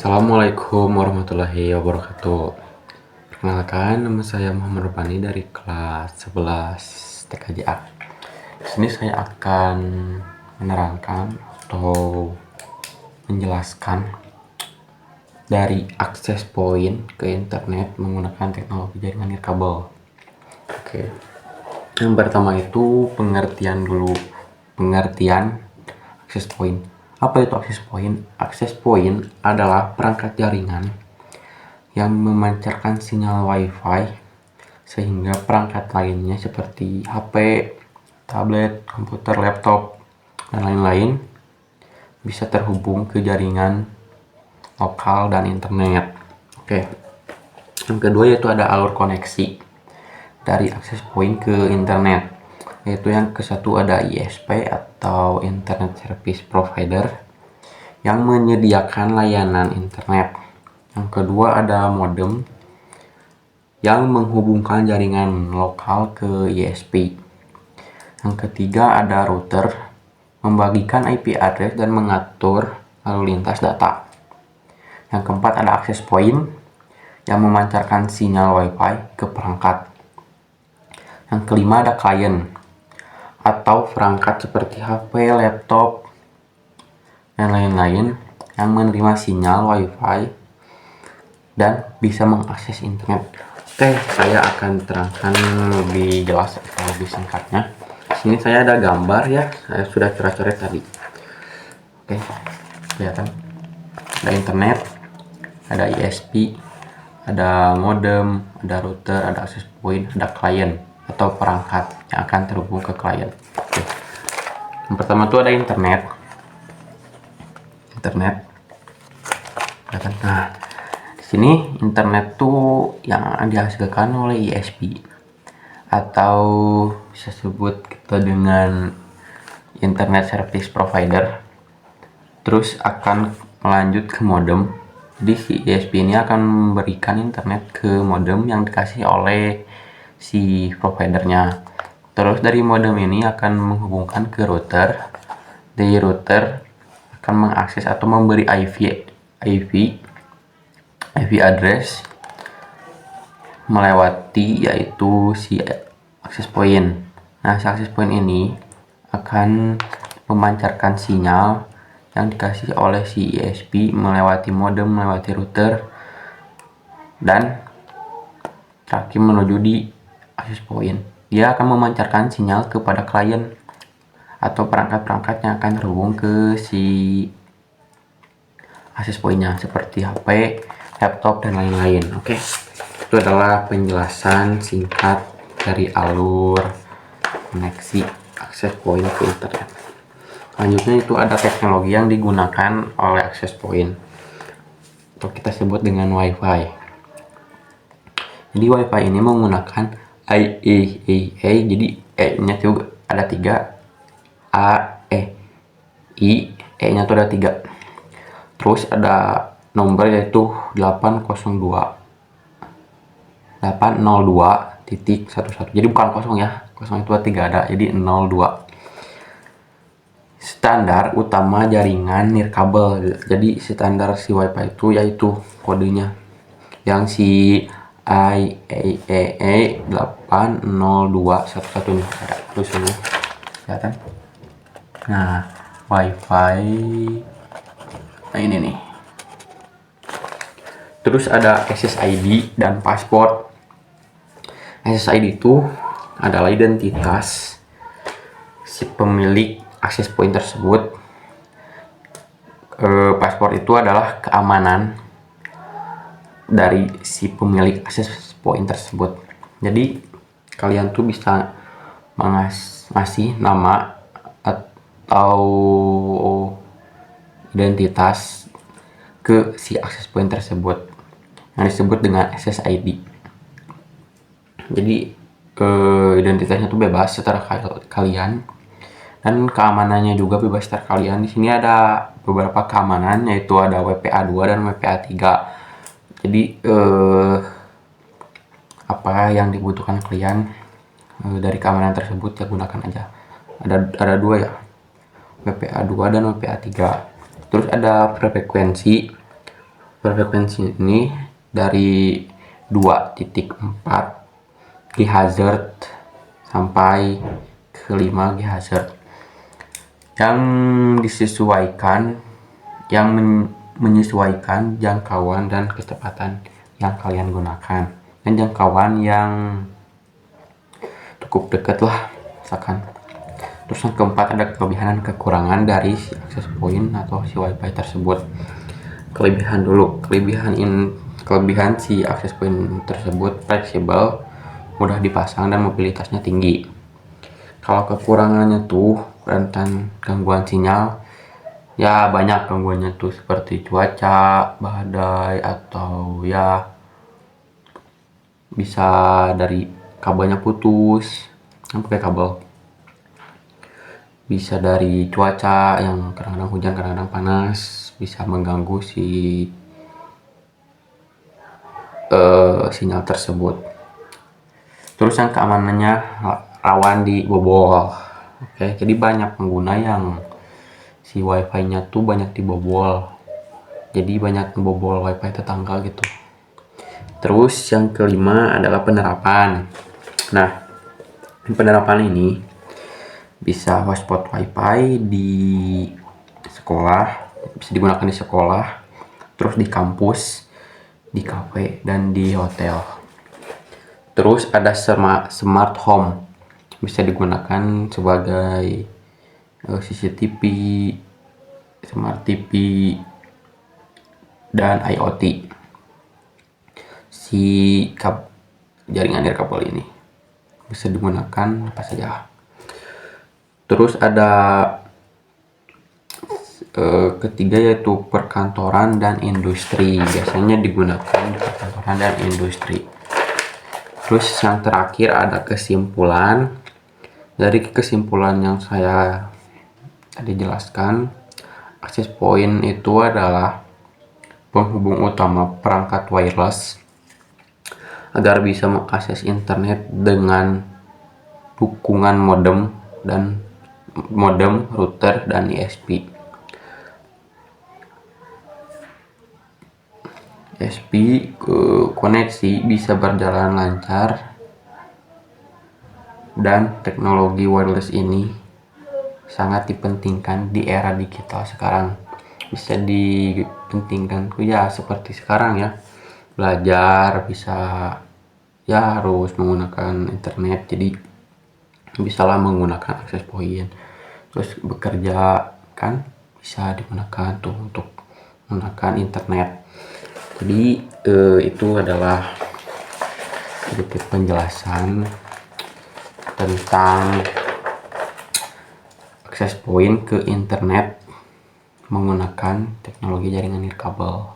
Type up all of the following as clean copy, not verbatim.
Assalamualaikum warahmatullahi wabarakatuh. Perkenalkan, nama saya Muhammad Rupani dari kelas 11 TKJA. Di sini saya akan menerangkan atau menjelaskan dari akses point ke internet menggunakan teknologi jaringan nirkabel. Oke. Yang pertama itu pengertian dulu. Pengertian akses point. Apa itu akses point? Akses point adalah perangkat jaringan yang memancarkan sinyal WiFi sehingga perangkat lainnya seperti HP, tablet, komputer, laptop, dan lain-lain bisa terhubung ke jaringan lokal dan internet. Oke. Yang kedua yaitu ada alur koneksi dari akses point ke internet. Yaitu yang ke satu ada ISP atau Internet Service Provider yang menyediakan layanan internet. Yang kedua ada modem yang menghubungkan jaringan lokal ke ISP. Yang ketiga ada router membagikan IP address dan mengatur lalu lintas data. Yang keempat ada access point yang memancarkan sinyal WiFi ke perangkat. Yang kelima ada klien atau perangkat seperti HP, laptop, dan lain-lain yang menerima sinyal WiFi dan bisa mengakses internet. Oke, saya akan terangkan lebih jelas atau lebih singkatnya. Di sini saya ada gambar ya, saya sudah coret-coret tadi. Oke, kelihatan. Ada internet, ada ISP, ada modem, ada router, ada access point, ada klien atau perangkat yang akan terhubung ke klien. Oke. Yang pertama itu ada internet. Nah, di sini internet tuh yang dihasilkan oleh ISP atau bisa sebut kita dengan Internet Service Provider. Terus akan melanjut ke modem. Jadi si ISP ini akan memberikan internet ke modem yang dikasih oleh si providernya. Terus dari modem ini akan menghubungkan ke router. Dari router akan mengakses atau memberi IP address melewati yaitu si access point. Nah, si access point ini akan memancarkan sinyal yang dikasih oleh si ISP melewati modem, melewati router, dan terakhir menuju di access point. Dia akan memancarkan sinyal kepada klien atau perangkat-perangkat yang akan terhubung ke si access point-nya seperti HP, laptop, dan lain-lain. Oke. Itu adalah penjelasan singkat dari alur koneksi access point ke internet. Selanjutnya itu ada teknologi yang digunakan oleh access point atau kita sebut dengan WiFi. Jadi WiFi ini menggunakan IEEE, jadi E-nya juga ada 3, A, E, I, E-nya tuh ada 3. Terus ada nomor yaitu 802.11. Jadi bukan kosong ya, kosong itu 3 ada, jadi 02. Standar utama jaringan nirkabel. Jadi standar si WiFi itu yaitu kodenya yang si IEEE 802.11 nih ada tulisannya, kelihatan. Nah, WiFi, nah ini nih. Terus ada SSID dan password. SSID itu adalah identitas si pemilik access point tersebut. Password itu adalah keamanan dari si pemilik access point tersebut. Jadi kalian tuh bisa ngasih nama atau identitas ke si access point tersebut yang disebut dengan SSID. Jadi identitasnya tuh bebas secara kalian dan keamanannya juga bebas secara kalian. Di sini ada beberapa keamanan yaitu ada WPA2 dan WPA3. Jadi apa yang dibutuhkan kalian dari keamanan tersebut ya gunakan aja. Ada 2 ya, WPA2 dan WPA3. Terus ada frekuensi Frekuensi ini dari 2.4 GHz sampai ke 5 GHz yang disesuaikan, yang menyesuaikan jangkauan dan kecepatan yang kalian gunakan, dan jangkauan yang cukup dekat lah misalkan. Terus yang keempat, ada kelebihan dan kekurangan dari si akses point atau si wifi tersebut. Kelebihan dulu, kelebihan si akses point tersebut fleksibel, mudah dipasang, dan mobilitasnya tinggi. Kalau kekurangannya tuh rentan gangguan sinyal, ya banyak gangguannya tuh, seperti cuaca, badai, atau ya bisa dari kabelnya putus, kan pakai kabel. Bisa dari cuaca yang kadang-kadang hujan, kadang-kadang panas, bisa mengganggu si sinyal tersebut. Terus yang keamanannya rawan dibobol. Oke, jadi banyak pengguna yang si wifi-nya tuh banyak dibobol. Jadi banyak membobol wifi tetangga gitu. Terus yang kelima adalah penerapan. Nah, penerapan ini bisa hotspot wifi di sekolah, bisa digunakan di sekolah, terus di kampus, di kafe, dan di hotel. Terus ada smart home, bisa digunakan sebagai CCTV, smart TV, dan IoT. Si jaringan nirkabel ini bisa digunakan apa saja. Terus ada ketiga, yaitu perkantoran dan industri, biasanya digunakan di perkantoran dan industri. Terus yang terakhir ada kesimpulan. Dari kesimpulan yang saya tadi jelaskan, akses point itu adalah penghubung utama perangkat wireless agar bisa mengakses internet dengan dukungan modem, router, dan ISP. Koneksi bisa berjalan lancar, dan teknologi wireless ini sangat dipentingkan di era digital sekarang. Bisa dipentingkan ya seperti sekarang ya, belajar bisa ya harus menggunakan internet, jadi bisalah menggunakan akses point. Terus bekerja kan bisa digunakan tuh untuk menggunakan internet. Jadi itu adalah sedikit penjelasan tentang akses point ke internet menggunakan teknologi jaringan nirkabel.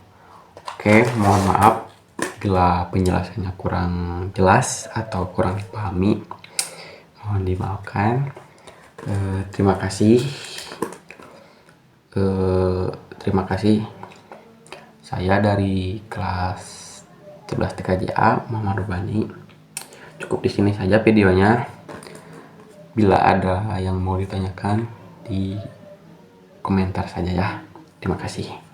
Oke, mohon maaf bila penjelasannya kurang jelas atau kurang dipahami, mohon dimaafkan. Terima kasih. Saya dari kelas 11 TKJA, Muhammad Rubani. Cukup di sini saja videonya. Bila ada yang mau ditanyakan, di komentar saja ya. Terima kasih.